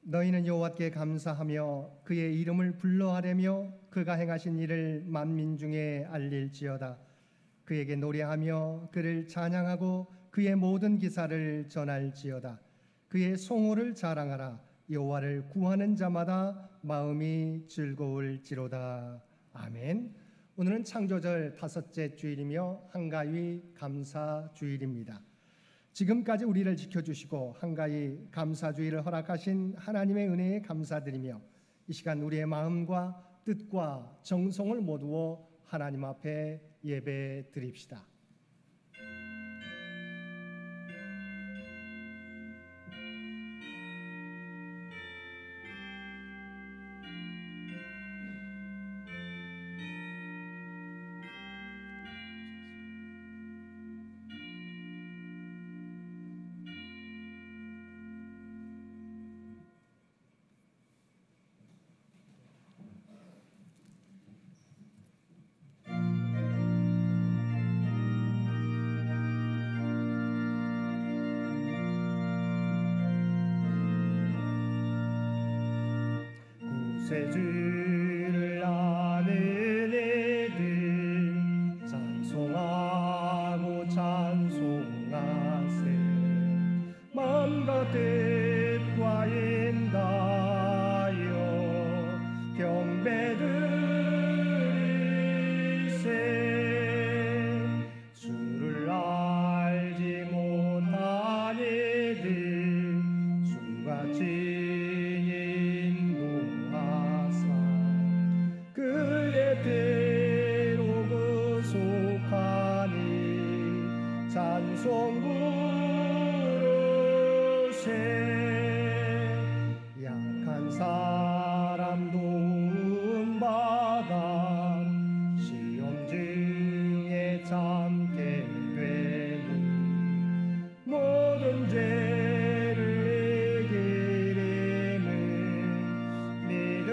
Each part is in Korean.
너희는 여호와께 감사하며 그의 이름을 불러하려며 그가 행하신 일을 만민 중에 알릴지어다. 그에게 노래하며 그를 찬양하고 그의 모든 기사를 전할지어다. 그의 송호를 자랑하라. 여호와를 구하는 자마다 마음이 즐거울지로다. 아멘. 오늘은 창조절 5째 주일이며 한가위 감사 주일입니다. 지금까지 우리를 지켜주시고 한가위 감사주의를 허락하신 하나님의 은혜에 감사드리며 이 시간 우리의 마음과 뜻과 정성을 모두어 하나님 앞에 예배 드립시다. 구세주를 아는 이들 찬송하고 찬송하세. 마음과 뜻과 인다여 경배드리세. 주를 알지 못한 이들 주같이 그의 배로 구속하니 찬송 부르세. 약한 사람 도움받아 시험 중에 참게 되니 모든 죄를 이기림은 믿음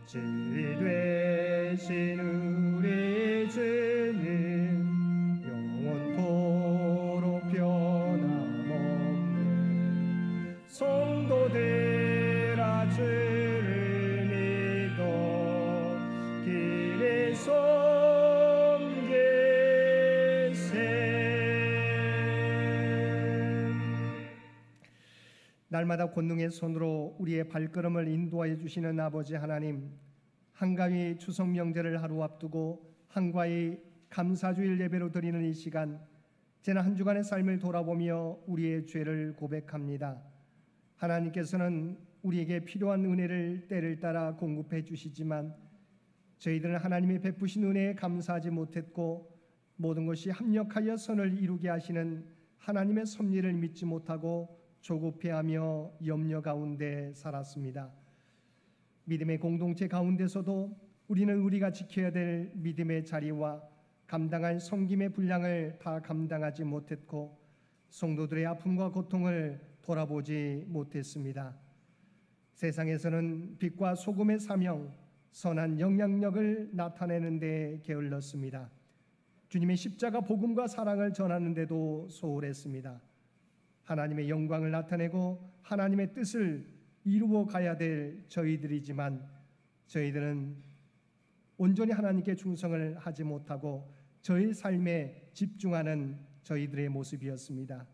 주의 되신 우리 주는 영원토록 변함없네. 성도들아 주를 믿어 길에 섬기세. 날마다 권능의 손으로 우리의 발걸음을 인도하여 주시는 아버지 하나님, 한가위 추석 명절을 하루 앞두고 한가위 감사주일 예배로 드리는 이 시간, 지난 한 주간의 삶을 돌아보며 우리의 죄를 고백합니다. 하나님께서는 우리에게 필요한 은혜를 때를 따라 공급해 주시지만 저희들은 하나님이 베푸신 은혜에 감사하지 못했고 모든 것이 합력하여 선을 이루게 하시는 하나님의 섭리를 믿지 못하고 조급해하며 염려 가운데 살았습니다. 믿음의 공동체 가운데서도 우리는 우리가 지켜야 될 믿음의 자리와 감당할 섬김의 분량을 다 감당하지 못했고 성도들의 아픔과 고통을 돌아보지 못했습니다. 세상에서는 빛과 소금의 사명, 선한 영향력을 나타내는 데 게을렀습니다. 주님의 십자가 복음과 사랑을 전하는 데도 소홀했습니다. 하나님의 영광을 나타내고 하나님의 뜻을 이루어 가야 될 저희들이지만 저희들은 온전히 하나님께 충성을 하지 못하고 저희 삶에 집중하는 저희들의 모습이었습니다.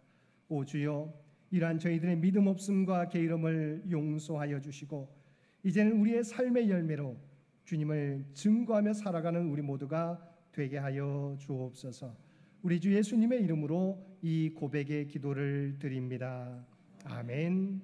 오 주여, 이러한 저희들의 믿음 없음과 게으름을 용서하여 주시고 이제는 우리의 삶의 열매로 주님을 증거하며 살아가는 우리 모두가 되게 하여 주옵소서. 우리 주 예수님의 이름으로 이 고백의 기도를 드립니다. 아멘.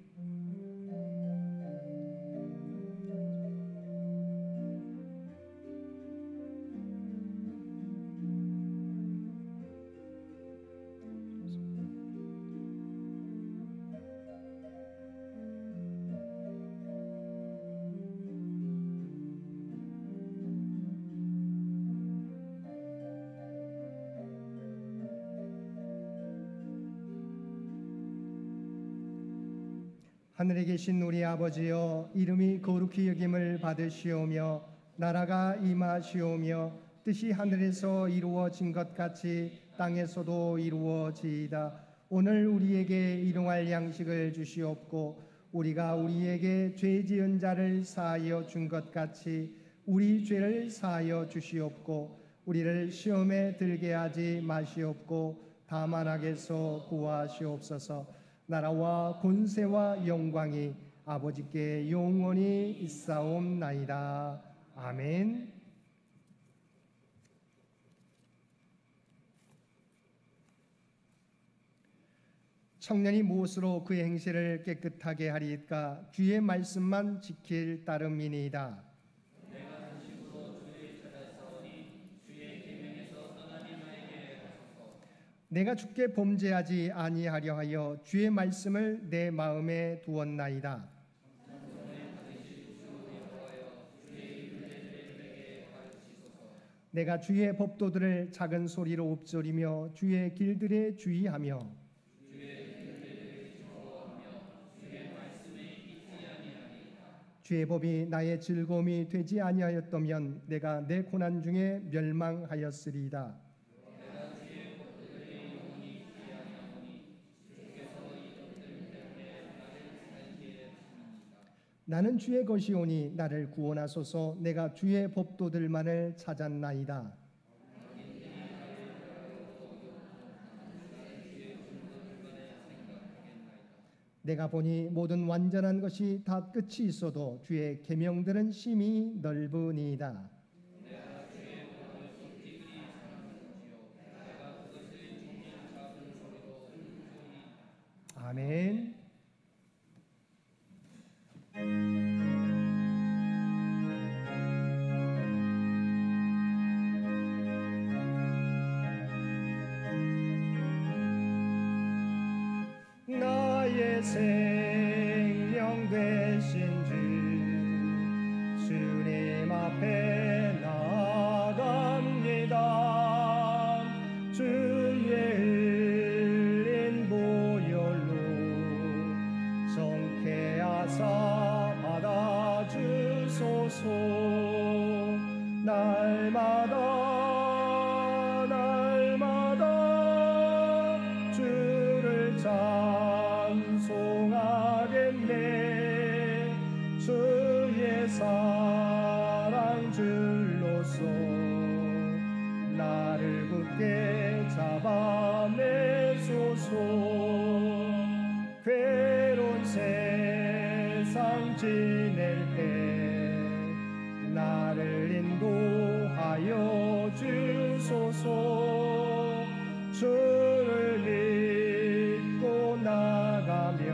하늘에 계신 우리 아버지여, 이름이 거룩히 여김을 받으시오며 나라가 임하시오며 뜻이 하늘에서 이루어진 것 같이 땅에서도 이루어지이다. 오늘 우리에게 일용할 양식을 주시옵고 우리가 우리에게 죄 지은 자를 사하여 준 것 같이 우리 죄를 사하여 주시옵고 우리를 시험에 들게 하지 마시옵고 다만 악에서 구하시옵소서. 나라와 권세와 영광이 아버지께 영원히 있사옵나이다. 아멘. 청년이 무엇으로 그 행실을 깨끗하게 하리까? 주의 말씀만 지킬 따름이니이다. 내가 주께 범죄하지 아니하려 하여 주의 말씀을 내 마음에 두었나이다. 내가 주의 법도들을 작은 소리로 읊조리며 주의 길들에 주의하며 주의 법이 나의 즐거움이 되지 아니하였다면 내가 내 고난 중에 멸망하였으리이다. 나는 주의 것이오니 나를 구원하소서. 내가 주의 법도들만을 찾았나이다. 내가 보니 모든 완전한 것이 다 끝이 있어도 주의 계명들은 심히 넓으니이다. 아멘. 나의 생명 되신 주 주님 앞에 나아갑니다. 주의 흘린 보혈로 정케하사 받아주소서. 날마다 주를 찬송하겠네. 주의 사랑 줄로서 나를 굳게 잡아내소서. 괴로운 세상 지낼 때 나를 인도하여 주소서. 주를 믿고 나가면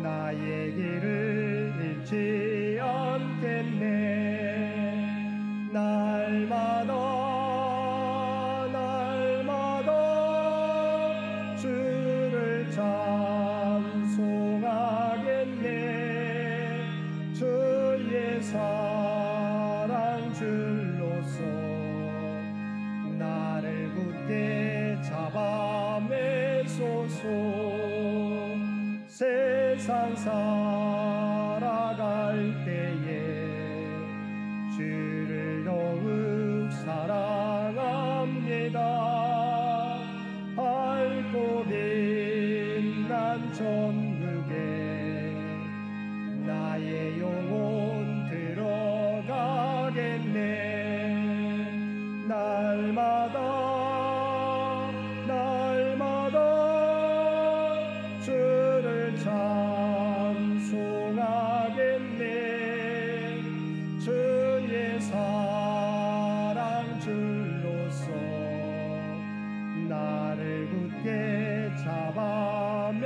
나의 길을 잃지 않겠네. 날마다 주를 찬송하겠네. 주의 사랑 줄로서 나를 굳게 잡아매소서. 세상 살아갈 때에 주를 더욱 사랑합니다. 밝고 빛난 천국에 나의 영혼 들어가겠네. 날마다 주를 찬송하겠네. 주의 사랑 줄로서 나를 굳게 잡아매소서.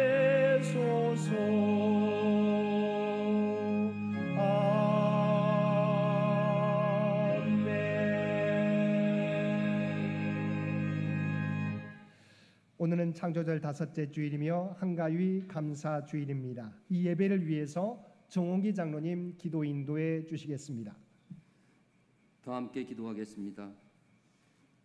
오늘은 창조절 5째 주일이며 한가위 감사 주일입니다. 이 예배를 위해서 정홍기 장로님 기도 인도해 주시겠습니다. 다 함께 기도하겠습니다.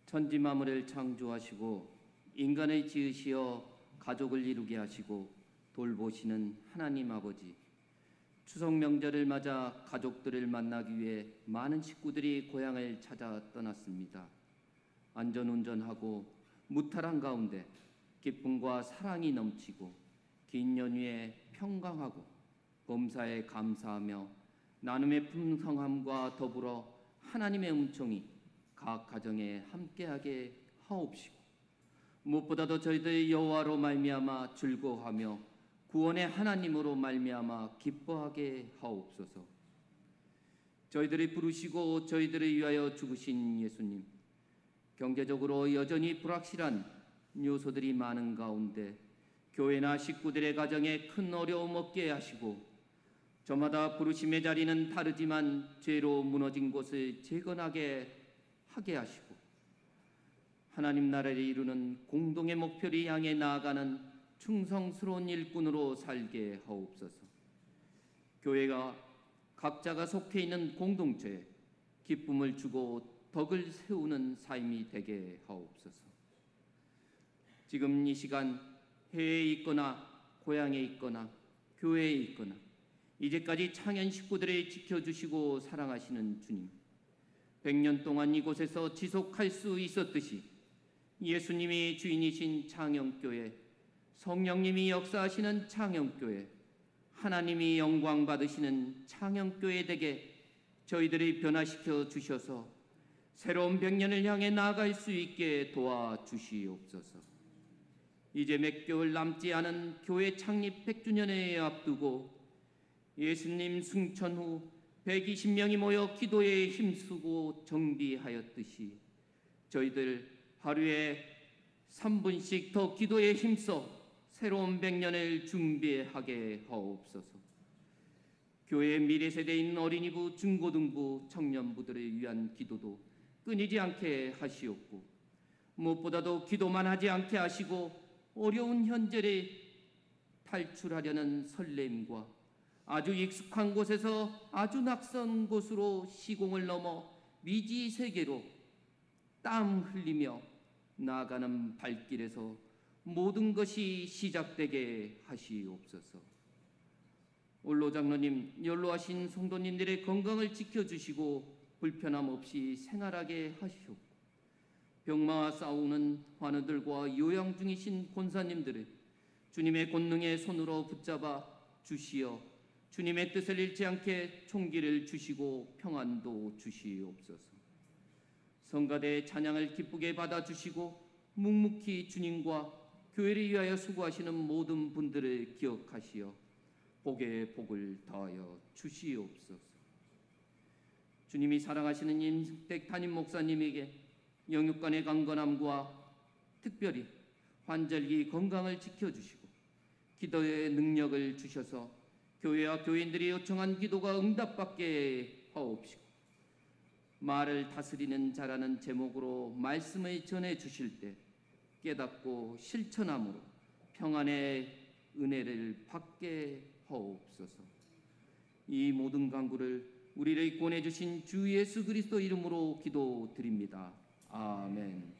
천지 만물을 창조하시고 인간을 지으시어 가족을 이루게 하시고 돌보시는 하나님 아버지, 추석 명절을 맞아 가족들을 만나기 위해 많은 식구들이 고향을 찾아 떠났습니다. 안전운전하고 무탈한 가운데 기쁨과 사랑이 넘치고 긴 연휴에 평강하고 범사에 감사하며 나눔의 풍성함과 더불어 하나님의 은총이 각 가정에 함께하게 하옵시고 무엇보다도 저희들의 여호와로 말미암아 즐거워하며 구원의 하나님으로 말미암아 기뻐하게 하옵소서. 저희들이 부르시고 저희들을 위하여 죽으신 예수님, 경제적으로 여전히 불확실한 요소들이 많은 가운데 교회나 식구들의 가정에 큰 어려움 없게 하시고 저마다 부르심의 자리는 다르지만 죄로 무너진 곳을 재건하게 하게 하시고 하나님 나라를 이루는 공동의 목표를 향해 나아가는 충성스러운 일꾼으로 살게 하옵소서. 교회가 각자가 속해 있는 공동체에 기쁨을 주고 덕을 세우는 삶이 되게 하옵소서. 지금 이 시간 해외에 있거나 고향에 있거나 교회에 있거나 이제까지 창현 식구들을 지켜주시고 사랑하시는 주님, 100년 동안 이곳에서 지속할 수 있었듯이 예수님이 주인이신 창현교회, 성령님이 역사하시는 창현교회, 하나님이 영광 받으시는 창현교회 되게 저희들을 변화시켜 주셔서 새로운 100년을 향해 나아갈 수 있게 도와주시옵소서. 이제 몇 개월 남지 않은 교회 창립 100주년을 앞두고 예수님 승천 후 120명이 모여 기도에 힘쓰고 정비하였듯이 저희들 하루에 3분씩 더 기도에 힘써 새로운 100년을 준비하게 하옵소서. 교회의 미래 세대인 어린이부, 중고등부, 청년부들을 위한 기도도 끊이지 않게 하시옵고 무엇보다도 기도만 하지 않게 하시고 어려운 현재를 탈출하려는 설렘과 아주 익숙한 곳에서 아주 낯선 곳으로 시공을 넘어 미지 세계로 땀 흘리며 나아가는 발길에서 모든 것이 시작되게 하시옵소서. 올로 장로님, 연로하신 성도님들의 건강을 지켜주시고 불편함 없이 생활하게 하시옵고 병마와 싸우는 환우들과 요양 중이신 권사님들을 주님의 권능의 손으로 붙잡아 주시어 주님의 뜻을 잃지 않게 총기를 주시고 평안도 주시옵소서. 성가대의 찬양을 기쁘게 받아주시고 묵묵히 주님과 교회를 위하여 수고하시는 모든 분들을 기억하시어 복의 복을 더하여 주시옵소서. 주님이 사랑하시는 임승택 담임 목사님에게 영육간의 강건함과 특별히 환절기 건강을 지켜주시고 기도의 능력을 주셔서 교회와 교인들이 요청한 기도가 응답받게 하옵시고 말을 다스리는 자라는 제목으로 말씀을 전해주실 때 깨닫고 실천함으로 평안의 은혜를 받게 하옵소서. 이 모든 간구를 우리를 권해주신 주 예수 그리스도 이름으로 기도드립니다. 아멘.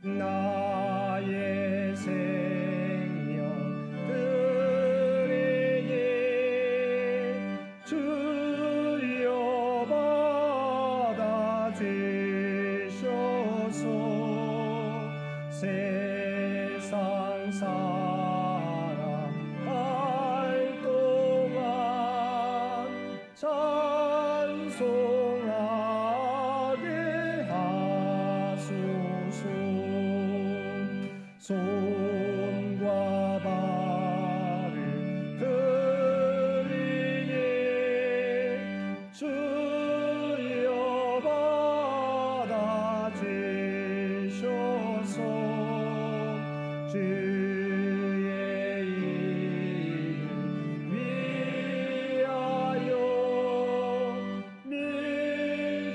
나의 생명 들에게 주여 받아 주소서. 세상 살아갈 동안 찬송하게 하소서. 손과 발을 들이게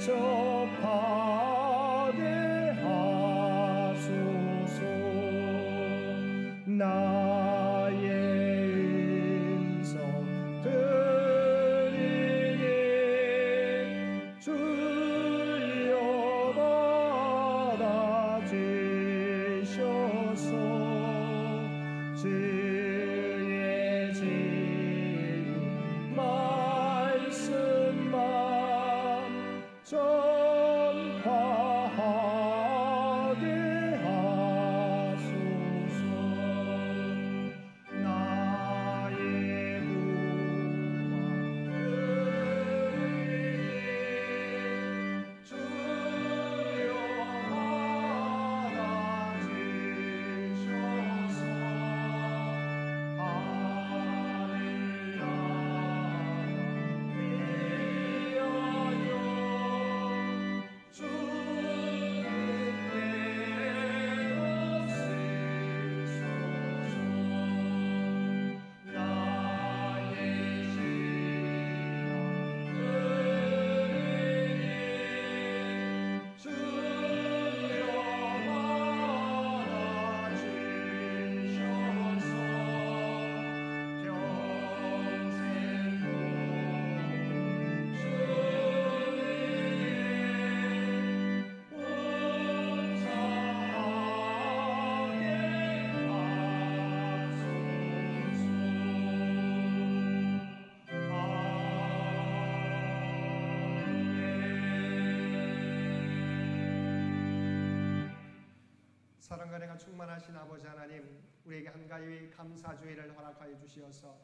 접하게 하소서. 나의 음성 들리니 주여 받아주셔서 주의 진리 말씀만 전파하게 하소서. 나의 구원을 주여 받아주셔서 사랑과 은혜가 충만하신 아버지 하나님, 우리에게 한가위 감사주의를 허락하여 주시어서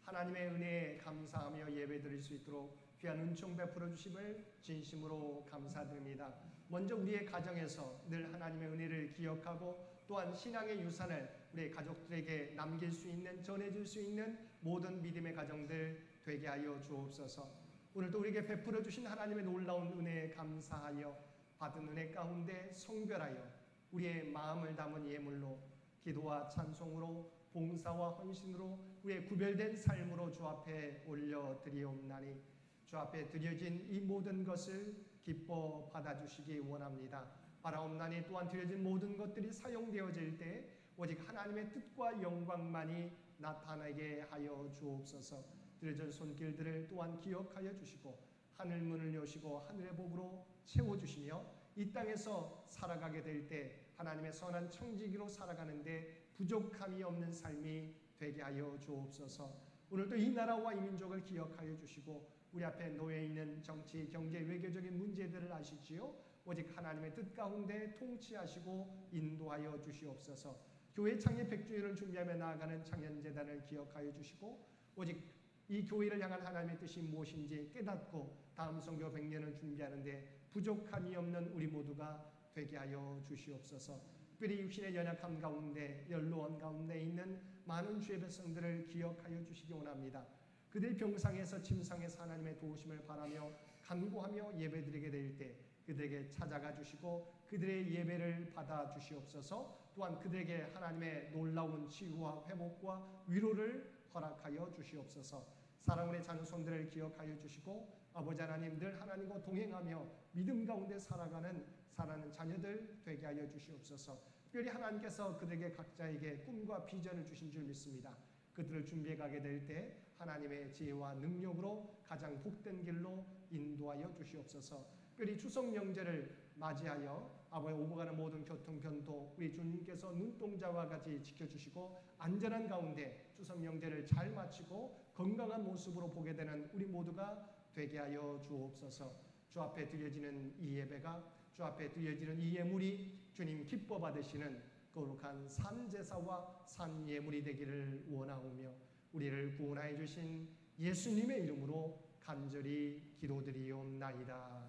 하나님의 은혜에 감사하며 예배드릴 수 있도록 귀한 은총 베풀어 주심을 진심으로 감사드립니다. 먼저 우리의 가정에서 늘 하나님의 은혜를 기억하고 또한 신앙의 유산을 우리의 가족들에게 남길 수 있는, 전해줄 수 있는 모든 믿음의 가정들 되게 하여 주옵소서. 오늘도 우리에게 베풀어 주신 하나님의 놀라운 은혜에 감사하여 받은 은혜 가운데 성별하여 우리의 마음을 담은 예물로 기도와 찬송으로 봉사와 헌신으로 우리의 구별된 삶으로 주 앞에 올려드리옵나니 주 앞에 드려진 이 모든 것을 기뻐 받아주시기 원합니다. 바라옵나니 또한 드려진 모든 것들이 사용되어질 때 오직 하나님의 뜻과 영광만이 나타나게 하여 주옵소서. 드려진 손길들을 또한 기억하여 주시고 하늘 문을 여시고 하늘의 복으로 채워주시며 이 땅에서 살아가게 될 때 하나님의 선한 청지기로 살아가는데 부족함이 없는 삶이 되게 하여 주옵소서. 오늘도 이 나라와 이 민족을 기억하여 주시고 우리 앞에 놓여 있는 정치, 경제, 외교적인 문제들을 아시지요. 오직 하나님의 뜻 가운데 통치하시고 인도하여 주시옵소서. 교회 창립 100주년을 준비하며 나아가는 창현재단을 기억하여 주시고 오직 이 교회를 향한 하나님의 뜻이 무엇인지 깨닫고 다음 선교 100년을 준비하는데 부족함이 없는 우리 모두가 되게 하여 주시옵소서. 특별히 육신의 연약함 가운데 연로원 가운데 있는 많은 주의 백성들을 기억하여 주시기 원합니다. 그들의 병상에서 침상에서 하나님의 도우심을 바라며 간구하며 예배드리게 될 때 그들에게 찾아가 주시고 그들의 예배를 받아 주시옵소서. 또한 그들에게 하나님의 놀라운 치유와 회복과 위로를 허락하여 주시옵소서. 사랑의 자녀손들을 기억하여 주시고 아버지 하나님 늘 하나님과 동행하며 믿음 가운데 살아가는 사랑하는 자녀들 되게 하여 주시옵소서. 특별히 하나님께서 그들에게 각자에게 꿈과 비전을 주신 줄 믿습니다. 그들을 준비해 가게 될 때 하나님의 지혜와 능력으로 가장 복된 길로 인도하여 주시옵소서. 특별히 추석 명절을 맞이하여 아버지 오고 가는 모든 교통 변도 우리 주님께서 눈동자와 같이 지켜주시고 안전한 가운데 추석 명절을 잘 마치고 건강한 모습으로 보게 되는 우리 모두가 되게 하여 주옵소서. 주 앞에 드려지는 이 예배가 주 앞에 드려지는 이 예물이 주님 기뻐 받으시는 거룩한 산제사와 산예물이 되기를 원하오며 우리를 구원하여 주신 예수님의 이름으로 간절히 기도드리옵나이다.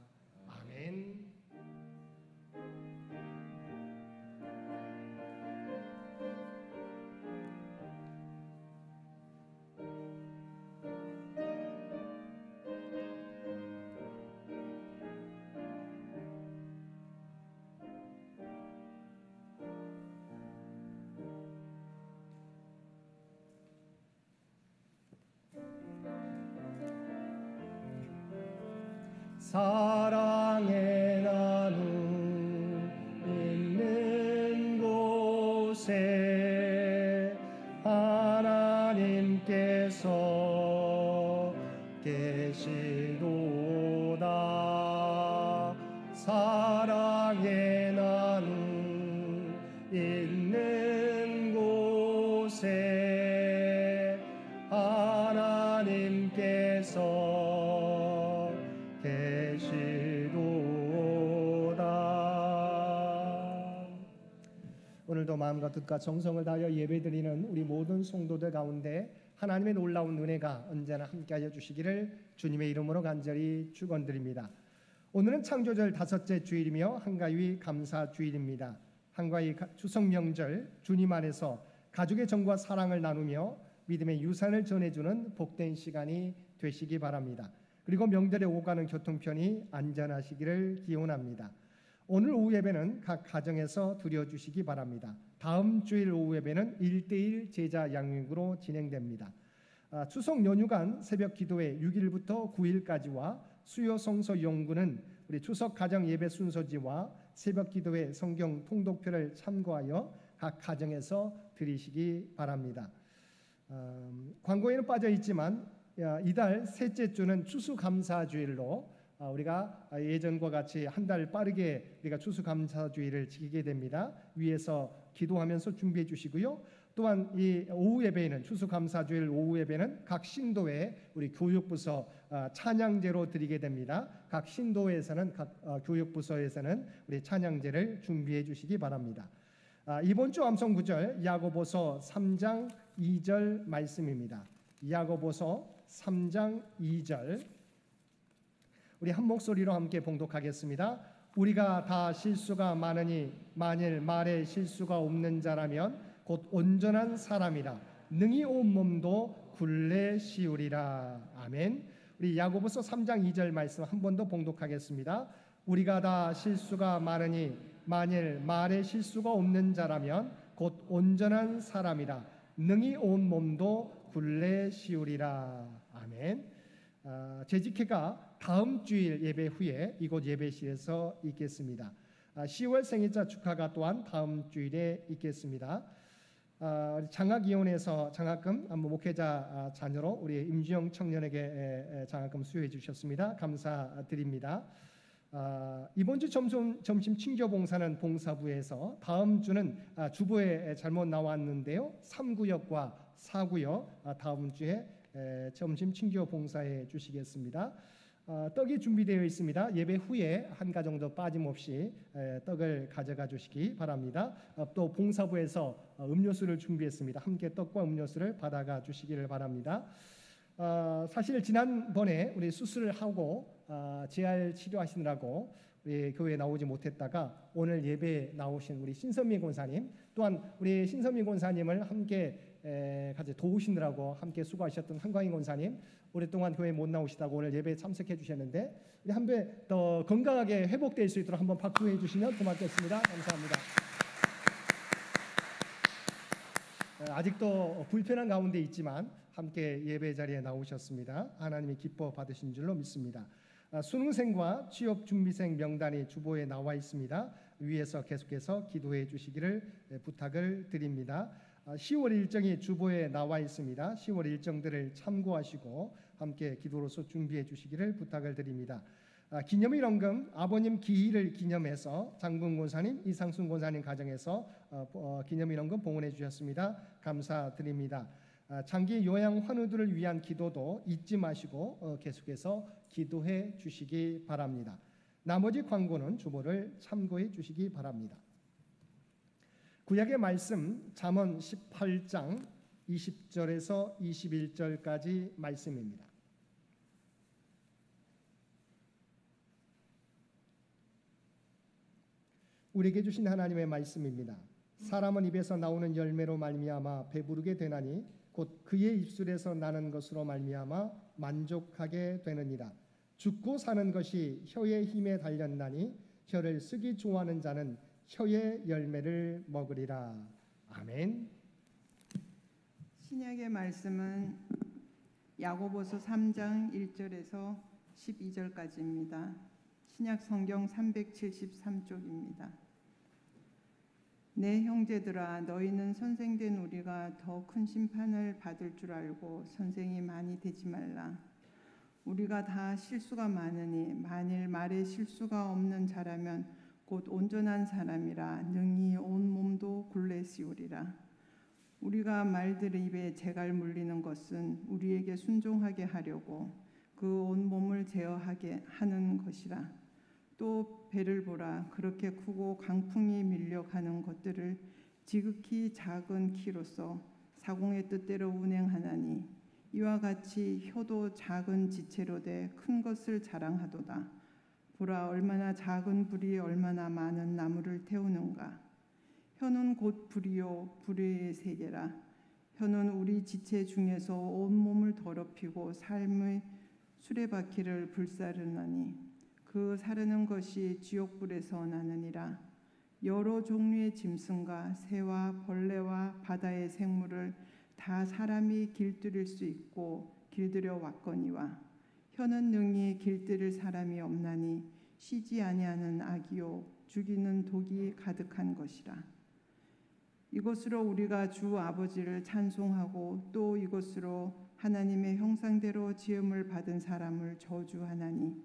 아멘. 사랑 사랑의 나눔 있는 곳에 하나님께서 계시도다. 사랑의 나눔 있는 곳에 하나님께서 계시도다. 오늘도 마음과 뜻과 정성을 다하여 예배드리는 우리 모든 성도들 가운데 하나님의 놀라운 은혜가 언제나 함께하여 주시기를 주님의 이름으로 간절히 축원드립니다. 오늘은 창조절 5째 주일이며 한가위 감사 주일입니다. 한가위 추석 명절 주님 안에서 가족의 정과 사랑을 나누며 믿음의 유산을 전해주는 복된 시간이 되시기 바랍니다. 그리고 명절에 오가는 교통편이 안전하시기를 기원합니다. 오늘 오후 예배는 각 가정에서 드려주시기 바랍니다. 다음 주일 오후 예배는 1:1 제자 양육으로 진행됩니다. 추석 연휴간 새벽 기도회 6일부터 9일까지와 수요 성서 연구는 우리 추석 가정 예배 순서지와 새벽 기도회 성경 통독표를 참고하여 각 가정에서 드리시기 바랍니다. 광고에는 빠져 있지만 이달 셋째 주는 추수감사주일로 우리가 예전과 같이 한 달 빠르게 우리가 추수감사주일을 지키게 됩니다. 위에서 기도하면서 준비해 주시고요. 또한 이 오후 예배에는 추수감사주일 오후 예배는 각 신도에 우리 교육부서 찬양제로 드리게 됩니다. 각 신도에서는 각 교육부서에서는 우리 찬양제를 준비해 주시기 바랍니다. 이번 주 암송 구절 야고보서 3장 2절 말씀입니다. 야고보서 3장 2절 우리 한 목소리로 함께 봉독하겠습니다. 우리가 다 실수가 많으니 만일 말에 실수가 없는 자라면 곧 온전한 사람이라 능히 온 몸도 굴레 씌우리라. 아멘. 우리 야고보서 3장 2절 말씀 한 번 더 봉독하겠습니다. 우리가 다 실수가 많으니 만일 말에 실수가 없는 자라면 곧 온전한 사람이라 능히 온 몸도 굴레 씌우리라. 아멘. 재직회가 다음 주일 예배 후에 이곳 예배실에서 있겠습니다. 10월 생일자 축하가 또한 다음 주일에 있겠습니다. 장학위원회에서 장학금 목회자 자녀로 우리 임주영 청년에게 장학금 수여해 주셨습니다. 감사드립니다. 이번 주 점심 친교 봉사는 봉사부에서 다음 주는 주보에 잘못 나왔는데요. 3구역과 4구역 다음 주에 점심 친교 봉사해 주시겠습니다. 떡이 준비되어 있습니다. 예배 후에 한 가 정도 빠짐없이 떡을 가져가 주시기 바랍니다. 또 봉사부에서 음료수를 준비했습니다. 함께 떡과 음료수를 받아가 주시기를 바랍니다. 사실 지난번에 우리 수술을 하고 재활 치료하시느라고 우리 교회에 나오지 못했다가 오늘 예배에 나오신 우리 신선미 권사님 또한 우리 신선미 권사님을 함께 같이 도우시느라고 함께 수고하셨던 한광희 권사님 오랫동안 교회에 못 나오시다고 오늘 예배에 참석해 주셨는데 우리 한 배 더 건강하게 회복될 수 있도록 한번 박수해 주시면 고맙겠습니다. 감사합니다. 아직도 불편한 가운데 있지만 함께 예배 자리에 나오셨습니다. 하나님이 기뻐 받으신 줄로 믿습니다. 수능생과 취업준비생 명단이 주보에 나와 있습니다. 위에서 계속해서 기도해 주시기를 부탁을 드립니다. 10월 일정이 주보에 나와 있습니다. 10월 일정들을 참고하시고 함께 기도로서 준비해 주시기를 부탁을 드립니다. 기념일 헌금 아버님 기일을 기념해서 장분 권사님, 이상순 권사님 가정에서 기념일 헌금 봉헌해 주셨습니다. 감사드립니다. 장기 요양 환우들을 위한 기도도 잊지 마시고 계속해서 기도해 주시기 바랍니다. 나머지 광고는 주보를 참고해 주시기 바랍니다. 구약의 말씀 잠언 18장 20절에서 21절까지 말씀입니다. 우리에게 주신 하나님의 말씀입니다. 사람은 입에서 나오는 열매로 말미암아 배부르게 되나니 곧 그의 입술에서 나는 것으로 말미암아 만족하게 되느니라. 죽고 사는 것이 혀의 힘에 달렸나니 혀를 쓰기 좋아하는 자는 혀의 열매를 먹으리라. 아멘. 신약의 말씀은 야고보서 3장 1절에서 12절까지입니다. 신약 성경 373쪽입니다. 내 형제들아, 너희는 선생된 우리가 더 큰 심판을 받을 줄 알고 선생이 많이 되지 말라. 우리가 다 실수가 많으니 만일 말에 실수가 없는 자라면 곧 온전한 사람이라 능히 온 몸도 굴레 씌우리라. 우리가 말들 입에 재갈 물리는 것은 우리에게 순종하게 하려고 그 온 몸을 제어하게 하는 것이라. 또 배를 보라. 그렇게 크고 강풍이 밀려 가는 것들을 지극히 작은 키로서 사공의 뜻대로 운행하나니 이와 같이 혀도 작은 지체로 돼 큰 것을 자랑하도다. 보라, 얼마나 작은 불이 얼마나 많은 나무를 태우는가. 혀는 곧 불이요 불의 세계라. 혀는 우리 지체 중에서 온 몸을 더럽히고 삶의 수레바퀴를 불사르나니 그 사르는 것이 지옥불에서 나느니라. 여러 종류의 짐승과 새와 벌레와 바다의 생물을 다 사람이 길들일 수 있고 길들여 왔거니와 혀는 능히 길들일 사람이 없나니 쉬지 아니하는 악이요 죽이는 독이 가득한 것이라. 이것으로 우리가 주 아버지를 찬송하고 또 이것으로 하나님의 형상대로 지음을 받은 사람을 저주하나니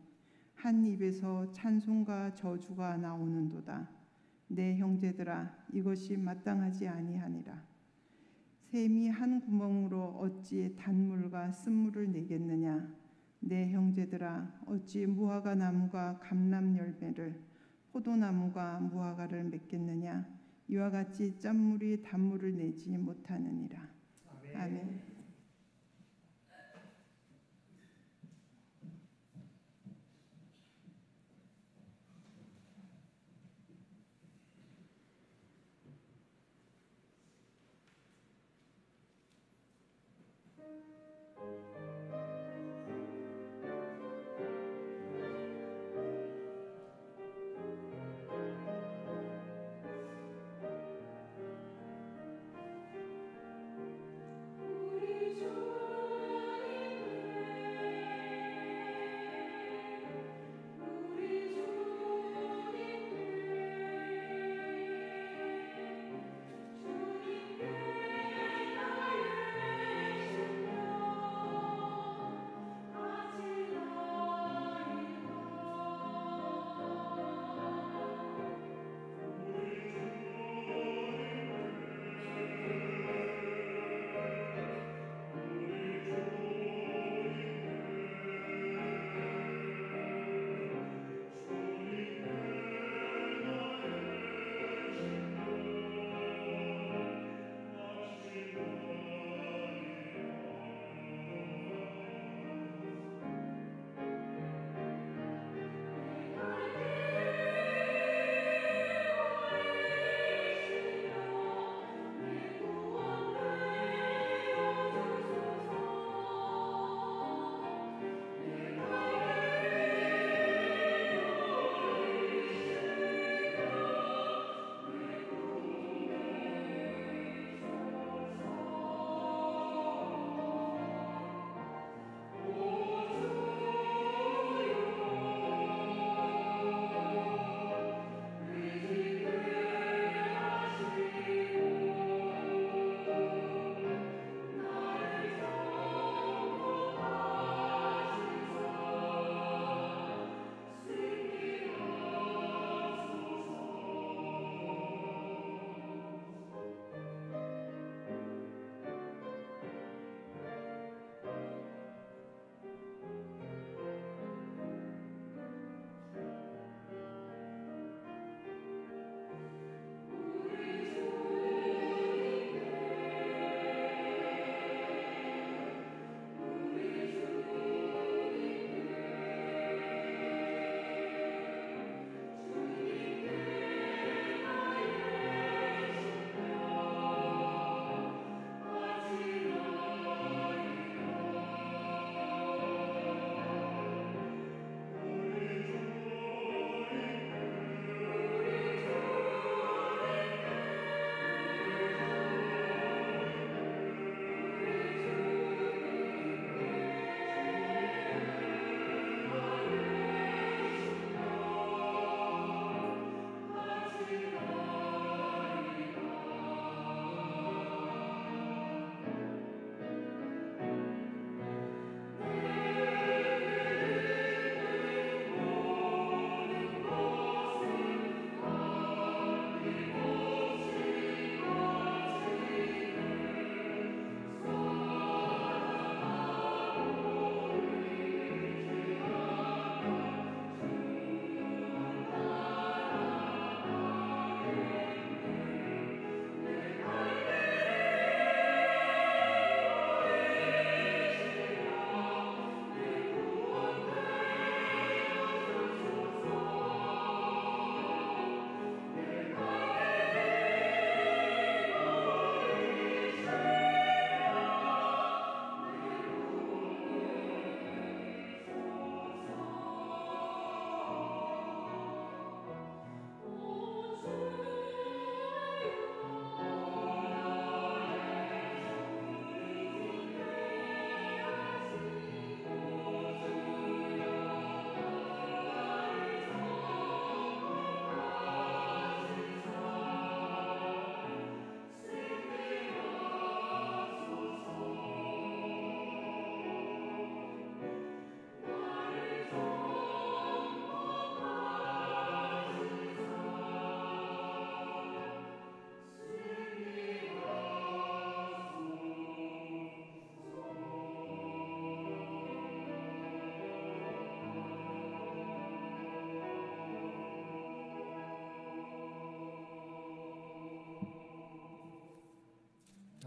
한 입에서 찬송과 저주가 나오는도다. 내 형제들아, 이것이 마땅하지 아니하니라. 샘이 한 구멍으로 어찌 단물과 쓴물을 내겠느냐. 내 형제들아, 어찌 무화과 나무가 감람 열매를 포도나무가 무화과를 맺겠느냐. 이와 같이 짠물이 단물을 내지 못하느니라. 아멘.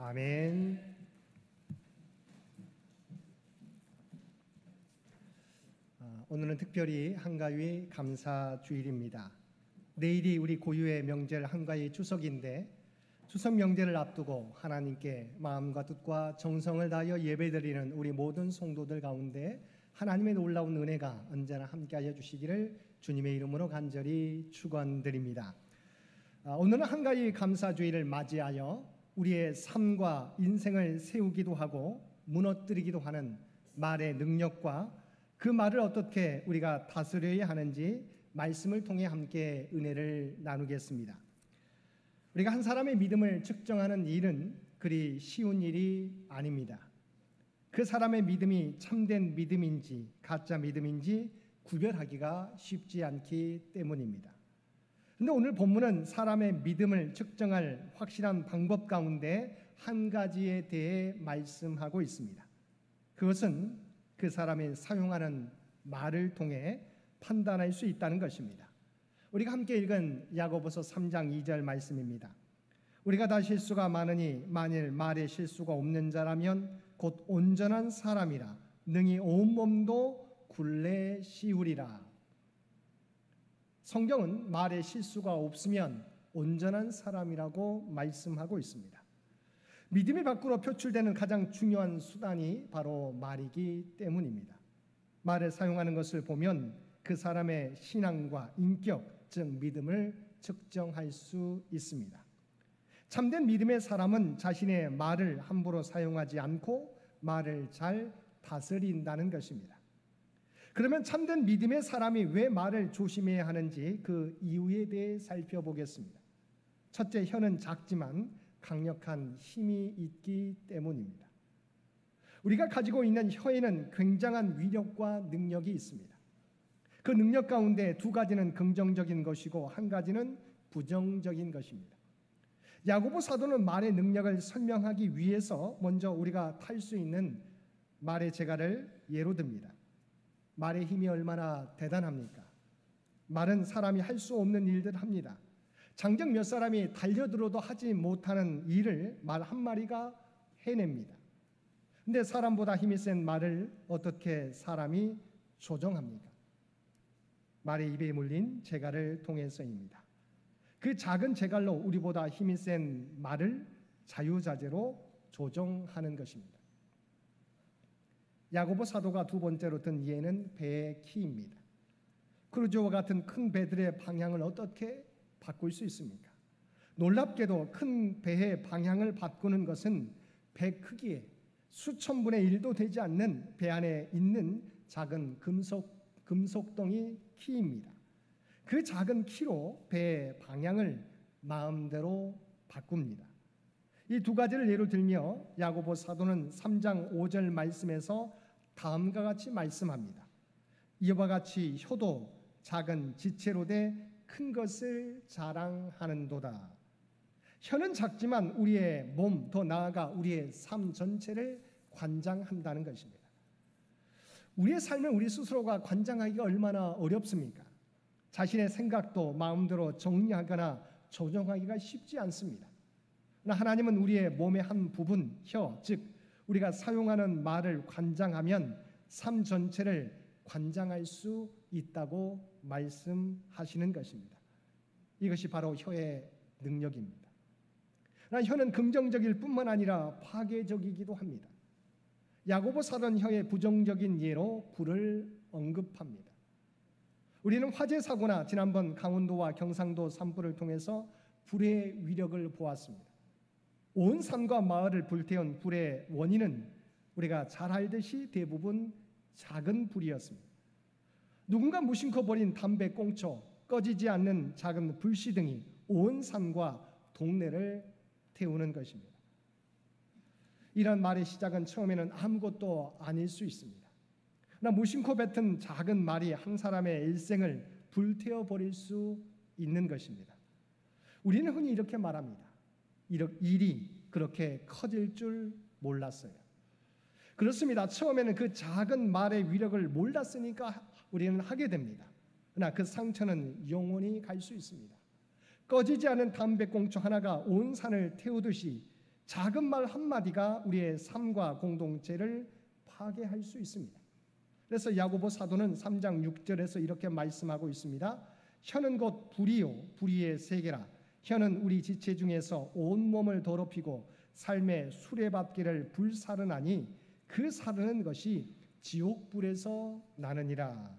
아멘. 오늘은 특별히 한가위 감사주일입니다. 내일이 우리 고유의 명절 한가위 추석인데 추석 명절을 앞두고 하나님께 마음과 뜻과 정성을 다하여 예배드리는 우리 모든 성도들 가운데 하나님의 놀라운 은혜가 언제나 함께하여 주시기를 주님의 이름으로 간절히 축원드립니다. 오늘은 한가위 감사주일을 맞이하여 우리의 삶과 인생을 세우기도 하고 무너뜨리기도 하는 말의 능력과 그 말을 어떻게 우리가 다스려야 하는지 말씀을 통해 함께 은혜를 나누겠습니다. 우리가 한 사람의 믿음을 측정하는 일은 그리 쉬운 일이 아닙니다. 그 사람의 믿음이 참된 믿음인지 가짜 믿음인지 구별하기가 쉽지 않기 때문입니다. 그런데 오늘 본문은 사람의 믿음을 측정할 확실한 방법 가운데 한 가지에 대해 말씀하고 있습니다. 그것은 그 사람이 사용하는 말을 통해 판단할 수 있다는 것입니다. 우리가 함께 읽은 야고보서 3장 2절 말씀입니다. 우리가 다 실수가 많으니 만일 말에 실수가 없는 자라면 곧 온전한 사람이라 능히 온 몸도 굴레 씌우리라. 성경은 말에 실수가 없으면 온전한 사람이라고 말씀하고 있습니다. 믿음이 밖으로 표출되는 가장 중요한 수단이 바로 말이기 때문입니다. 말을 사용하는 것을 보면 그 사람의 신앙과 인격, 즉 믿음을 측정할 수 있습니다. 참된 믿음의 사람은 자신의 말을 함부로 사용하지 않고 말을 잘 다스린다는 것입니다. 그러면 참된 믿음의 사람이 왜 말을 조심해야 하는지 그 이유에 대해 살펴보겠습니다. 첫째, 혀는 작지만 강력한 힘이 있기 때문입니다. 우리가 가지고 있는 혀에는 굉장한 위력과 능력이 있습니다. 그 능력 가운데 두 가지는 긍정적인 것이고 한 가지는 부정적인 것입니다. 야고보 사도는 말의 능력을 설명하기 위해서 먼저 우리가 탈 수 있는 말의 재갈을 예로 듭니다. 말의 힘이 얼마나 대단합니까? 말은 사람이 할 수 없는 일들을 합니다. 장정 몇 사람이 달려들어도 하지 못하는 일을 말 한 마리가 해냅니다. 근데 사람보다 힘이 센 말을 어떻게 사람이 조정합니까? 말의 입에 물린 재갈을 통해서입니다. 그 작은 재갈로 우리보다 힘이 센 말을 자유자재로 조정하는 것입니다. 야고보 사도가 두 번째로 든 예는 배의 키입니다. 크루즈와 같은 큰 배들의 방향을 어떻게 바꿀 수 있습니까? 놀랍게도 큰 배의 방향을 바꾸는 것은 배 크기에 수천 분의 1도 되지 않는 배 안에 있는 작은 금속덩이 키입니다. 그 작은 키로 배의 방향을 마음대로 바꿉니다. 이 두 가지를 예로 들며 야고보 사도는 3장 5절 말씀에서 다음과 같이 말씀합니다. 이와 같이 혀도 작은 지체로 돼 큰 것을 자랑하는도다. 혀는 작지만 우리의 몸, 더 나아가 우리의 삶 전체를 관장한다는 것입니다. 우리의 삶을 우리 스스로가 관장하기가 얼마나 어렵습니까? 자신의 생각도 마음대로 정리하거나 조정하기가 쉽지 않습니다. 그러나 하나님은 우리의 몸의 한 부분, 혀, 즉 우리가 사용하는 말을 관장하면 삶 전체를 관장할 수 있다고 말씀하시는 것입니다. 이것이 바로 혀의 능력입니다. 그러나 혀는 긍정적일 뿐만 아니라 파괴적이기도 합니다. 야고보 사도는 혀의 부정적인 예로 불을 언급합니다. 우리는 화재 사고나 지난번 강원도와 경상도 산불을 통해서 불의 위력을 보았습니다. 온 산과 마을을 불태운 불의 원인은 우리가 잘 알듯이 대부분 작은 불이었습니다. 누군가 무심코 버린 담배 꽁초, 꺼지지 않는 작은 불씨등이 온 산과 동네를 태우는 것입니다. 이런 말의 시작은 처음에는 아무것도 아닐 수 있습니다. 그러나 무심코 뱉은 작은 말이 한 사람의 일생을 불태워버릴 수 있는 것입니다. 우리는 흔히 이렇게 말합니다. 일이 그렇게 커질 줄 몰랐어요. 그렇습니다. 처음에는 그 작은 말의 위력을 몰랐으니까 우리는 하게 됩니다. 그러나 그 상처는 영원히 갈 수 있습니다. 꺼지지 않은 담배꽁초 하나가 온 산을 태우듯이 작은 말 한마디가 우리의 삶과 공동체를 파괴할 수 있습니다. 그래서 야고보 사도는 3장 6절에서 이렇게 말씀하고 있습니다. 혀는 곧 불이요 불의의 세계라. 혀는 우리 지체 중에서 온몸을 더럽히고 삶의 수레바퀴를 불사르나니 그 사르는 것이 지옥불에서 나느니라.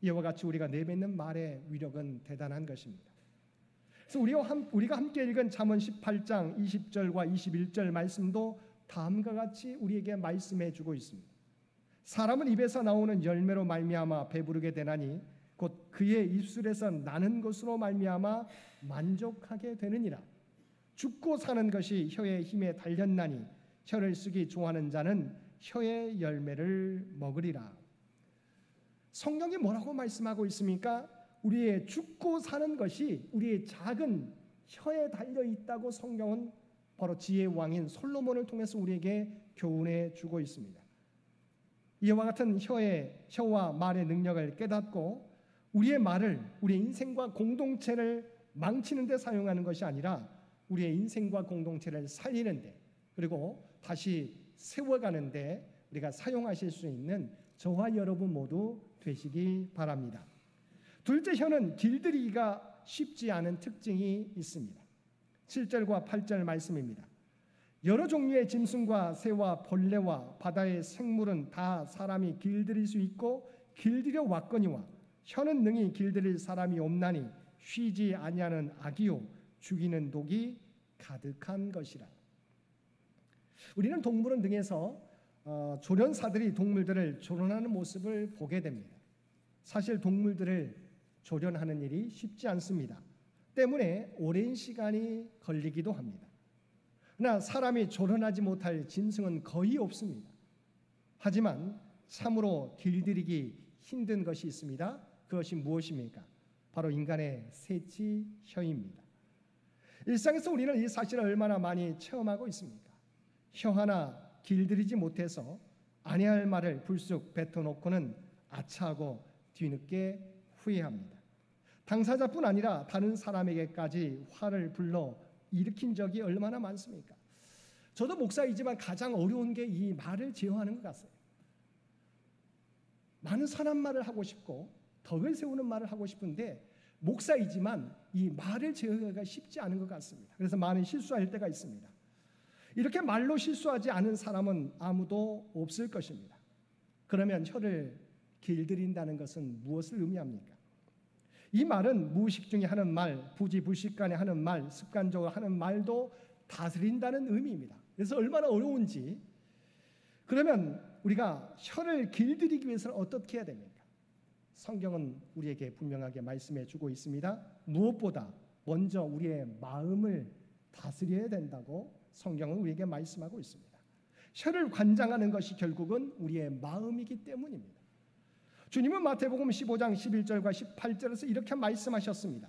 이와 같이 우리가 내뱉는 말의 위력은 대단한 것입니다. 그래서 우리가 함께 읽은 잠언 18장 20절과 21절 말씀도 다음과 같이 우리에게 말씀해 주고 있습니다. 사람은 입에서 나오는 열매로 말미암아 배부르게 되나니 곧 그의 입술에서 나는 것으로 말미암아 만족하게 되느니라. 죽고 사는 것이 혀의 힘에 달렸나니 혀를 쓰기 좋아하는 자는 혀의 열매를 먹으리라. 성경이 뭐라고 말씀하고 있습니까? 우리의 죽고 사는 것이 우리의 작은 혀에 달려 있다고 성경은 바로 지혜의 왕인 솔로몬을 통해서 우리에게 교훈해 주고 있습니다. 이와 같은 혀와 말의 능력을 깨닫고 우리의 말을 우리의 인생과 공동체를 망치는 데 사용하는 것이 아니라 우리의 인생과 공동체를 살리는 데 그리고 다시 세워가는 데 우리가 사용하실 수 있는 저와 여러분 모두 되시기 바랍니다. 둘째, 혀는 길들이기가 쉽지 않은 특징이 있습니다. 7절과 8절 말씀입니다. 여러 종류의 짐승과 새와 벌레와 바다의 생물은 다 사람이 길들일 수 있고 길들여 왔거니와 혀는 능히 길들일 사람이 없나니 쉬지 아니하는 악이요 죽이는 독이 가득한 것이라. 우리는 동물원 등에서 조련사들이 동물들을 조련하는 모습을 보게 됩니다. 사실 동물들을 조련하는 일이 쉽지 않습니다. 때문에 오랜 시간이 걸리기도 합니다. 그러나 사람이 조련하지 못할 짐승은 거의 없습니다. 하지만 참으로 길들이기 힘든 것이 있습니다. 그것이 무엇입니까? 바로 인간의 새치 혀입니다. 일상에서 우리는 이 사실을 얼마나 많이 체험하고 있습니까? 혀 하나 길들이지 못해서 아니할 말을 불쑥 뱉어놓고는 아차하고 뒤늦게 후회합니다. 당사자뿐 아니라 다른 사람에게까지 화를 불러 일으킨 적이 얼마나 많습니까? 저도 목사이지만 가장 어려운 게 이 말을 제어하는 것 같아요. 많은 선한 말을 하고 싶고 덕을 세우는 말을 하고 싶은데 목사이지만 이 말을 제어하기가 쉽지 않은 것 같습니다. 그래서 많은 실수할 때가 있습니다. 이렇게 말로 실수하지 않은 사람은 아무도 없을 것입니다. 그러면 혀를 길들인다는 것은 무엇을 의미합니까? 이 말은 무의식 중에 하는 말, 부지불식간에 하는 말, 습관적으로 하는 말도 다스린다는 의미입니다. 그래서 얼마나 어려운지. 그러면 우리가 혀를 길들이기 위해서는 어떻게 해야 됩니까? 성경은 우리에게 분명하게 말씀해 주고 있습니다. 무엇보다 먼저 우리의 마음을 다스려야 된다고 성경은 우리에게 말씀하고 있습니다. 혀를 관장하는 것이 결국은 우리의 마음이기 때문입니다. 주님은 마태복음 15장 11절과 18절에서 이렇게 말씀하셨습니다.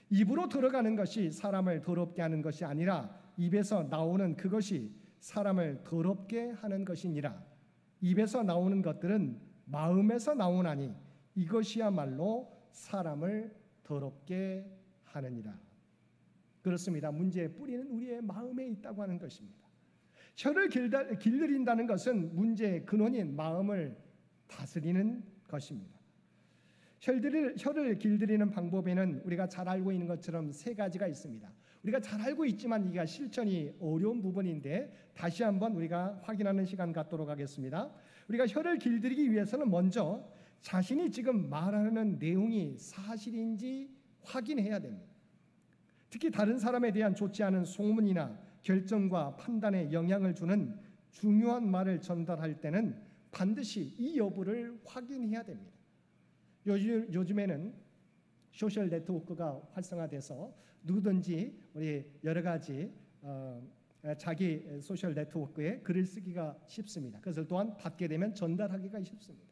입으로 들어가는 것이 사람을 더럽게 하는 것이 아니라 입에서 나오는 그것이 사람을 더럽게 하는 것이니라. 입에서 나오는 것들은 마음에서 나오나니 이것이야말로 사람을 더럽게 하느니라. 그렇습니다. 문제의 뿌리는 우리의 마음에 있다고 하는 것입니다. 혀를 길들인다는 것은 문제의 근원인 마음을 다스리는 것입니다. 혀를 길들이는 방법에는 우리가 잘 알고 있는 것처럼 세 가지가 있습니다. 우리가 잘 알고 있지만 이게 실천이 어려운 부분인데 다시 한번 우리가 확인하는 시간 갖도록 하겠습니다. 우리가 혀를 길들이기 위해서는 먼저 자신이 지금 말하는 내용이 사실인지 확인해야 됩니다. 특히 다른 사람에 대한 좋지 않은 소문이나 결정과 판단에 영향을 주는 중요한 말을 전달할 때는 반드시 이 여부를 확인해야 됩니다. 요즘에는 소셜 네트워크가 활성화돼서 누구든지 우리 여러 가지 자기 소셜 네트워크에 글을 쓰기가 쉽습니다. 그것을 또한 받게 되면 전달하기가 쉽습니다.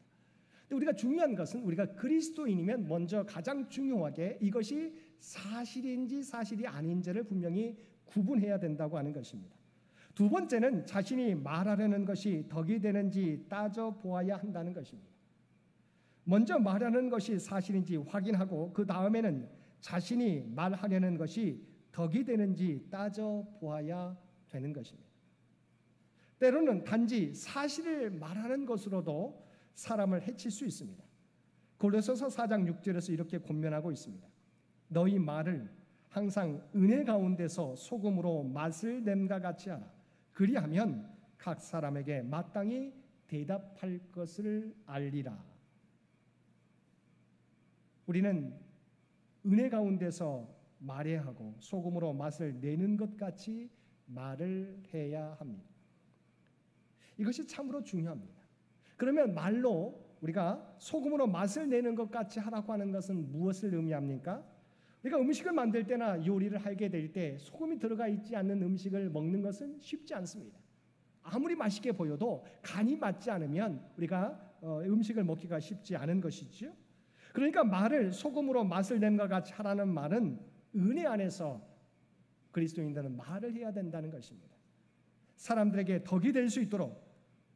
근데 우리가 중요한 것은 우리가 그리스도인이면 먼저 가장 중요하게 이것이 사실인지 사실이 아닌지를 분명히 구분해야 된다고 하는 것입니다. 두 번째는 자신이 말하려는 것이 덕이 되는지 따져보아야 한다는 것입니다. 먼저 말하는 것이 사실인지 확인하고 그 다음에는 자신이 말하려는 것이 덕이 되는지 따져보아야 되는 것입니다. 때로는 단지 사실을 말하는 것으로도 사람을 해칠 수 있습니다. 고린도서 4장 6절에서 이렇게 권면하고 있습니다. 너희 말을 항상 은혜 가운데서 소금으로 맛을 냄과 같이 하라. 그리하면 각 사람에게 마땅히 대답할 것을 알리라. 우리는 은혜 가운데서 말해야 하고 소금으로 맛을 내는 것 같이 말을 해야 합니다. 이것이 참으로 중요합니다. 그러면 말로 우리가 소금으로 맛을 내는 것 같이 하라고 하는 것은 무엇을 의미합니까? 우리가 음식을 만들 때나 요리를 하게 될 때 소금이 들어가 있지 않는 음식을 먹는 것은 쉽지 않습니다. 아무리 맛있게 보여도 간이 맞지 않으면 우리가 음식을 먹기가 쉽지 않은 것이죠. 그러니까 말을 소금으로 맛을 낸과 같이 하라는 말은 은혜 안에서 그리스도인들은 말을 해야 된다는 것입니다. 사람들에게 덕이 될 수 있도록,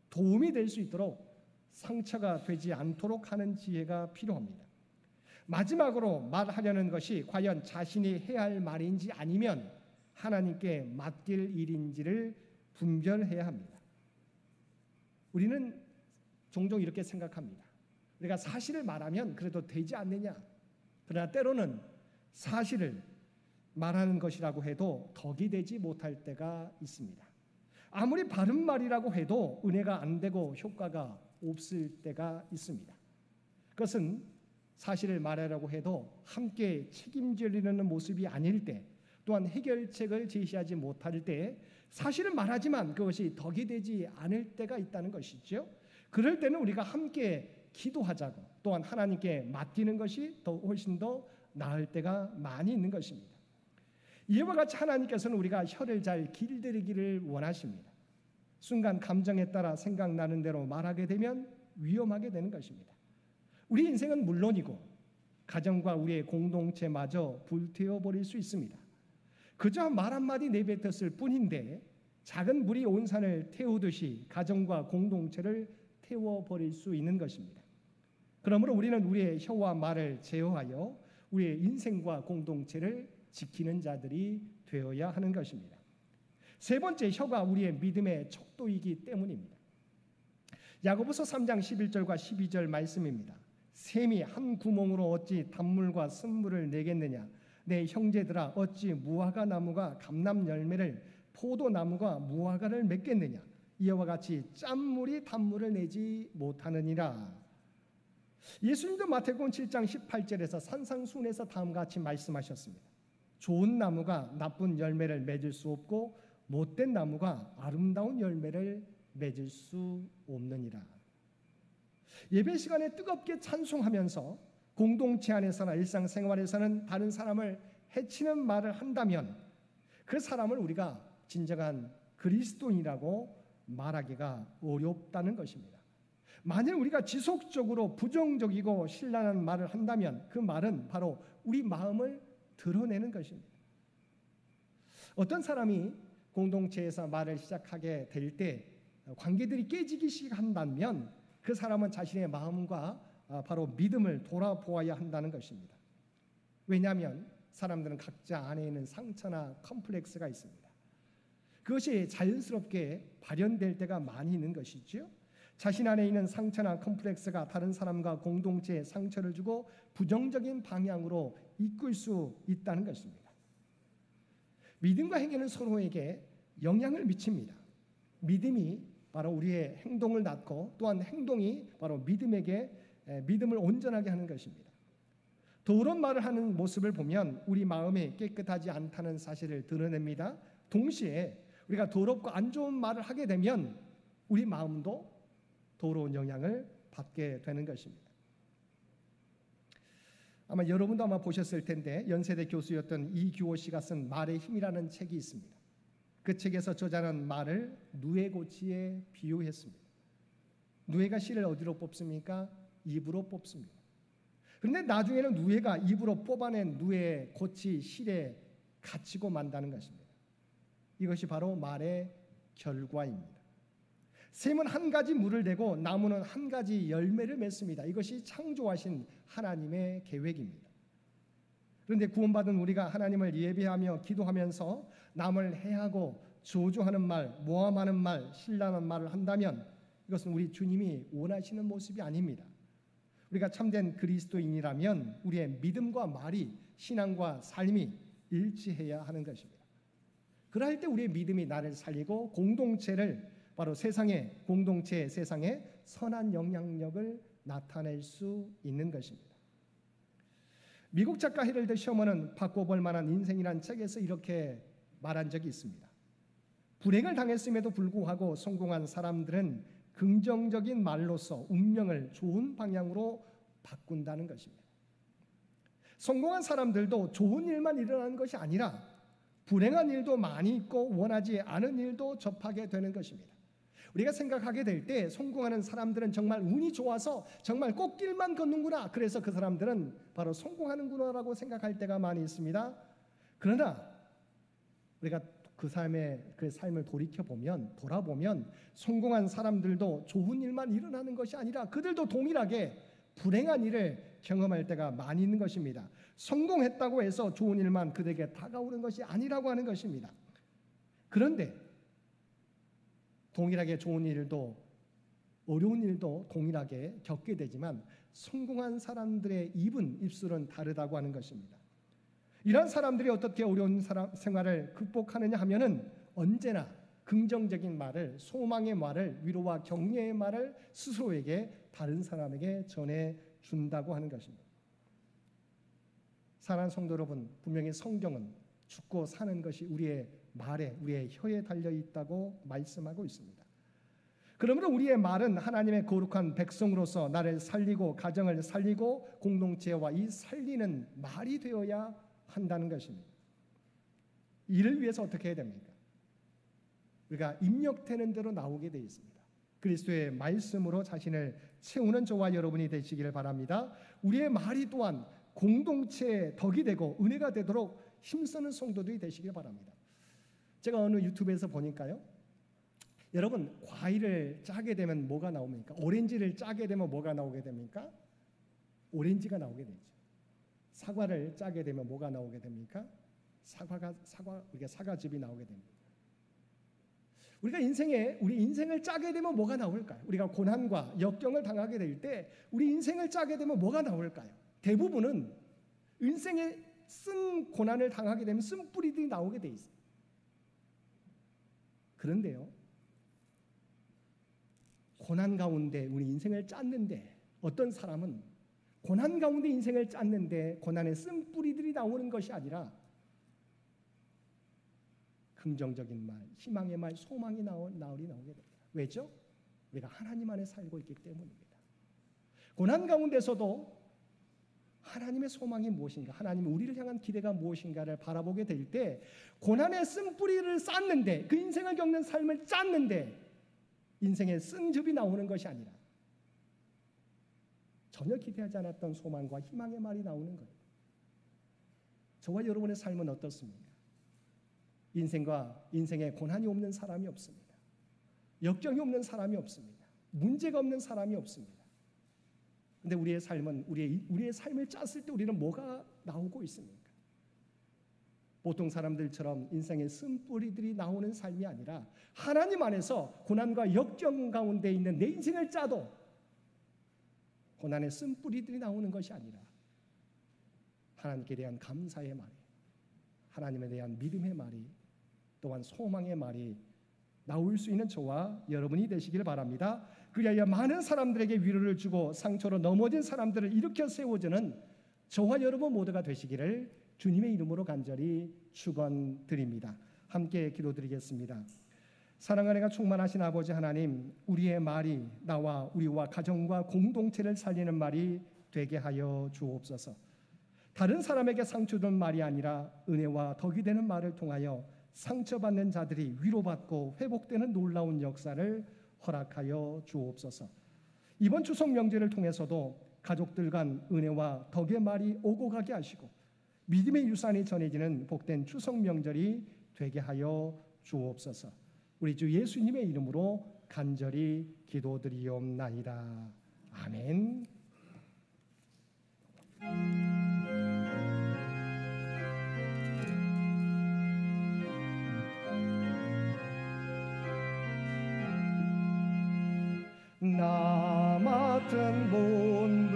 도움이 될 수 있도록, 상처가 되지 않도록 하는 지혜가 필요합니다. 마지막으로 말하려는 것이 과연 자신이 해야 할 말인지 아니면 하나님께 맡길 일인지를 분별해야 합니다. 우리는 종종 이렇게 생각합니다. 우리가 사실을 말하면 그래도 되지 않느냐. 그러나 때로는 사실을 말하는 것이라고 해도 덕이 되지 못할 때가 있습니다. 아무리 바른 말이라고 해도 은혜가 안 되고 효과가 없을 때가 있습니다. 그것은 사실을 말하려고 해도 함께 책임지려는 모습이 아닐 때, 또한 해결책을 제시하지 못할 때 사실을 말하지만 그것이 덕이 되지 않을 때가 있다는 것이죠. 그럴 때는 우리가 함께 기도하자고, 또한 하나님께 맡기는 것이 훨씬 더 나을 때가 많이 있는 것입니다. 이와 같이 하나님께서는 우리가 혀를 잘 길들이기를 원하십니다. 순간 감정에 따라 생각나는 대로 말하게 되면 위험하게 되는 것입니다. 우리 인생은 물론이고 가정과 우리의 공동체마저 불태워버릴 수 있습니다. 그저 말 한마디 내뱉었을 뿐인데 작은 불이 온 산을 태우듯이 가정과 공동체를 태워버릴 수 있는 것입니다. 그러므로 우리는 우리의 혀와 말을 제어하여 우리의 인생과 공동체를 지키는 자들이 되어야 하는 것입니다. 세 번째, 혀가 우리의 믿음의 척도이기 때문입니다. 야고보서 3장 11절과 12절 말씀입니다. 샘이 한 구멍으로 어찌 단물과 쓴물을 내겠느냐. 내 형제들아 어찌 무화과 나무가 감람 열매를 포도나무가 무화과를 맺겠느냐. 이와 같이 짠물이 단물을 내지 못하느니라. 예수님도 마태복음 7장 18절에서 산상수훈에서 다음과 같이 말씀하셨습니다. 좋은 나무가 나쁜 열매를 맺을 수 없고 못된 나무가 아름다운 열매를 맺을 수 없느니라. 예배 시간에 뜨겁게 찬송하면서 공동체 안에서나 일상생활에서는 다른 사람을 해치는 말을 한다면 그 사람을 우리가 진정한 그리스도인이라고 말하기가 어렵다는 것입니다. 만일 우리가 지속적으로 부정적이고 신랄한 말을 한다면 그 말은 바로 우리 마음을 드러내는 것입니다. 어떤 사람이 공동체에서 말을 시작하게 될 때 관계들이 깨지기 시작한다면 그 사람은 자신의 마음과 바로 믿음을 돌아보아야 한다는 것입니다. 왜냐하면 사람들은 각자 안에 있는 상처나 컴플렉스가 있습니다. 그것이 자연스럽게 발현될 때가 많이 있는 것이죠. 자신 안에 있는 상처나 컴플렉스가 다른 사람과 공동체에 상처를 주고 부정적인 방향으로 이끌 수 있다는 것입니다. 믿음과 행위는 서로에게 영향을 미칩니다. 믿음이 바로 우리의 행동을 낳고 또한 행동이 바로 믿음을 온전하게 하는 것입니다. 더러운 말을 하는 모습을 보면 우리 마음이 깨끗하지 않다는 사실을 드러냅니다. 동시에 우리가 더럽고 안 좋은 말을 하게 되면 우리 마음도 더러운 영향을 받게 되는 것입니다. 아마 여러분도 보셨을 텐데 연세대 교수였던 이규호 씨가 쓴 말의 힘이라는 책이 있습니다. 그 책에서 저자는 말을 누에고치에 비유했습니다. 누에가 씨를 어디로 뽑습니까? 입으로 뽑습니다. 그런데 나중에는 누에가 입으로 뽑아낸 누에 고치 실에 갇히고 만다는 것입니다. 이것이 바로 말의 결과입니다. 샘은 한 가지 물을 내고 나무는 한 가지 열매를 맺습니다. 이것이 창조하신 하나님의 계획입니다. 그런데 구원받은 우리가 하나님을 예배하며 기도하면서 남을 해하고 저주하는 말, 모함하는 말, 신랄한 말을 한다면 이것은 우리 주님이 원하시는 모습이 아닙니다. 우리가 참된 그리스도인이라면 우리의 믿음과 말이, 신앙과 삶이 일치해야 하는 것입니다. 그럴 때 우리의 믿음이 나를 살리고 공동체를, 바로 세상의 공동체, 세상에 선한 영향력을 나타낼 수 있는 것입니다. 미국 작가 헤럴드 셔먼은 바꿔볼 만한 인생이란 책에서 이렇게 말한 적이 있습니다. 불행을 당했음에도 불구하고 성공한 사람들은 긍정적인 말로서 운명을 좋은 방향으로 바꾼다는 것입니다. 성공한 사람들도 좋은 일만 일어나는 것이 아니라 불행한 일도 많이 있고 원하지 않은 일도 접하게 되는 것입니다. 우리가 생각하게 될 때 성공하는 사람들은 정말 운이 좋아서 정말 꽃길만 걷는구나, 그래서 그 사람들은 바로 성공하는구나라고 생각할 때가 많이 있습니다. 그러나 우리가 그 삶을 돌아보면 성공한 사람들도 좋은 일만 일어나는 것이 아니라 그들도 동일하게 불행한 일을 경험할 때가 많이 있는 것입니다. 성공했다고 해서 좋은 일만 그들에게 다가오는 것이 아니라고 하는 것입니다. 그런데 동일하게 좋은 일도 어려운 일도 동일하게 겪게 되지만 성공한 사람들의 입술은 다르다고 하는 것입니다. 이런 사람들이 어떻게 어려운 생활을 극복하느냐 하면은 언제나 긍정적인 말을, 소망의 말을, 위로와 격려의 말을 스스로에게, 다른 사람에게 전해준다고 하는 것입니다. 사랑하는 성도 여러분, 분명히 성경은 죽고 사는 것이 우리의 말에, 우리의 혀에 달려있다고 말씀하고 있습니다. 그러므로 우리의 말은 하나님의 거룩한 백성으로서 나를 살리고 가정을 살리고 공동체와 이 살리는 말이 되어야 한다는 것입니다. 이를 위해서 어떻게 해야 됩니까? 우리가 입력되는 대로 나오게 되어 있습니다. 그리스도의 말씀으로 자신을 채우는 저와 여러분이 되시기를 바랍니다. 우리의 말이 또한 공동체의 덕이 되고 은혜가 되도록 힘쓰는 성도들이 되시길 바랍니다. 제가 어느 유튜브에서 보니까요, 여러분, 과일을 짜게 되면 뭐가 나옵니까? 오렌지를 짜게 되면 뭐가 나오게 됩니까? 오렌지가 나오게 되죠. 사과를 짜게 되면 뭐가 나오게 됩니까? 사과즙이 나오게 됩니다. 우리 인생을 짜게 되면 뭐가 나올까요? 우리가 고난과 역경을 당하게 될 때 우리 인생을 짜게 되면 뭐가 나올까요? 대부분은 인생에 쓴 고난을 당하게 되면 쓴뿌리들이 나오게 돼 있어요. 그런데요, 고난 가운데 우리 인생을 짰는데, 어떤 사람은 고난 가운데 인생을 짰는데 고난의 쓴뿌리들이 나오는 것이 아니라 긍정적인 말, 희망의 말, 소망이 나오게 됩니다. 왜죠? 우리가 하나님 안에 살고 있기 때문입니다. 고난 가운데서도 하나님의 소망이 무엇인가, 하나님이 우리를 향한 기대가 무엇인가를 바라보게 될 때, 고난의 쓴뿌리를 쌌는데, 그 인생을 겪는 삶을 짰는데 인생의 쓴즙이 나오는 것이 아니라 전혀 기대하지 않았던 소망과 희망의 말이 나오는 거예요. 저와 여러분의 삶은 어떻습니까? 인생에 고난이 없는 사람이 없습니다. 역경이 없는 사람이 없습니다. 문제가 없는 사람이 없습니다. 그런데 우리의 삶은 우리의 삶을 짰을 때 우리는 뭐가 나오고 있습니까? 보통 사람들처럼 인생의 쓴뿌리들이 나오는 삶이 아니라 하나님 안에서 고난과 역경 가운데 있는 내 인생을 짜도 고난의 쓴뿌리들이 나오는 것이 아니라 하나님께 대한 감사의 말이, 하나님에 대한 믿음의 말이, 또한 소망의 말이 나올 수 있는 저와 여러분이 되시길 바랍니다. 그리하여 많은 사람들에게 위로를 주고 상처로 넘어진 사람들을 일으켜 세워주는 저와 여러분 모두가 되시기를 주님의 이름으로 간절히 축원드립니다. 함께 기도드리겠습니다. 사랑과 은혜가 충만하신 아버지 하나님, 우리의 말이 우리와 가정과 공동체를 살리는 말이 되게 하여 주옵소서. 다른 사람에게 상처 주는 말이 아니라 은혜와 덕이 되는 말을 통하여 상처받는 자들이 위로받고 회복되는 놀라운 역사를 허락하여 주옵소서. 이번 추석 명절을 통해서도 가족들 간 은혜와 덕의 말이 오고 가게 하시고 믿음의 유산이 전해지는 복된 추석 명절이 되게 하여 주옵소서. 우리 주 예수님의 이름으로 간절히 기도드리옵나이다. 아멘. 같은 본분은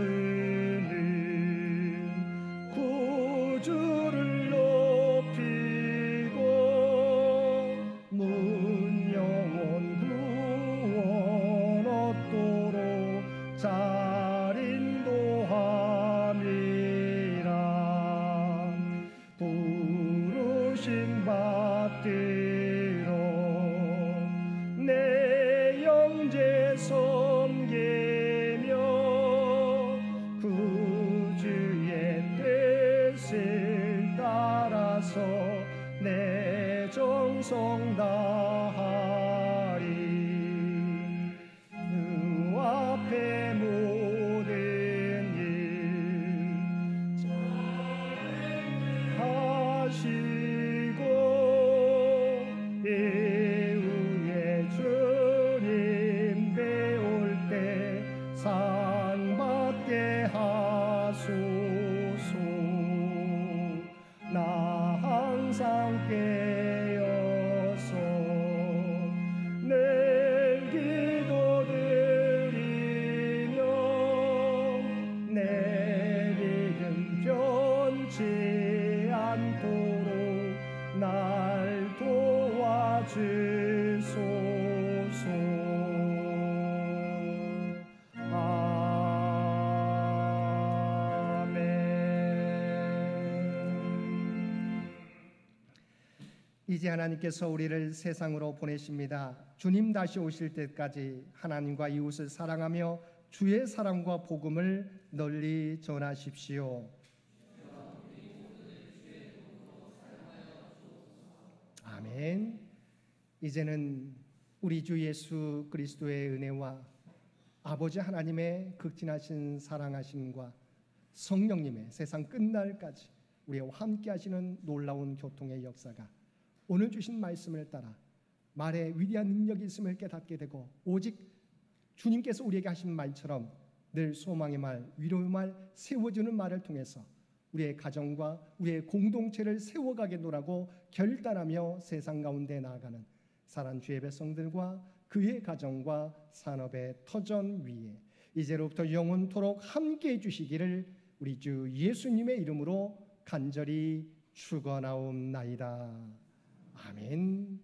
구주를 높이고 문영원 구원 얻도록 잘 인도함이라. 부르심 받들어 내 영제 섬기며 구주의 뜻을 따라서 내 정성 다하리. 그 앞에 모든 일 잘하시고 이후에 주님 배울 때 상 받게 하소서. 나 항상 깨어서 늘 기도드리며 내 믿음 변치 않도록 날 도와주소서. 이제 하나님께서 우리를 세상으로 보내십니다. 주님 다시 오실 때까지 하나님과 이웃을 사랑하며 주의 사랑과 복음을 널리 전하십시오. 아멘. 이제는 우리 주 예수 그리스도의 은혜와 아버지 하나님의 극진하신 사랑하심과 성령님의 세상 끝날까지 우리와 함께 하시는 놀라운 교통의 역사가 오늘 주신 말씀을 따라 말에 위대한 능력이 있음을 깨닫게 되고 오직 주님께서 우리에게 하신 말처럼 늘 소망의 말, 위로의 말, 세워주는 말을 통해서 우리의 가정과 우리의 공동체를 세워가겠노라고 결단하며 세상 가운데 나아가는 사랑하는 주의 백성들과 그의 가정과 산업의 터전 위에 이제로부터 영원토록 함께해 주시기를 우리 주 예수님의 이름으로 간절히 축원하옵나이다. 아멘.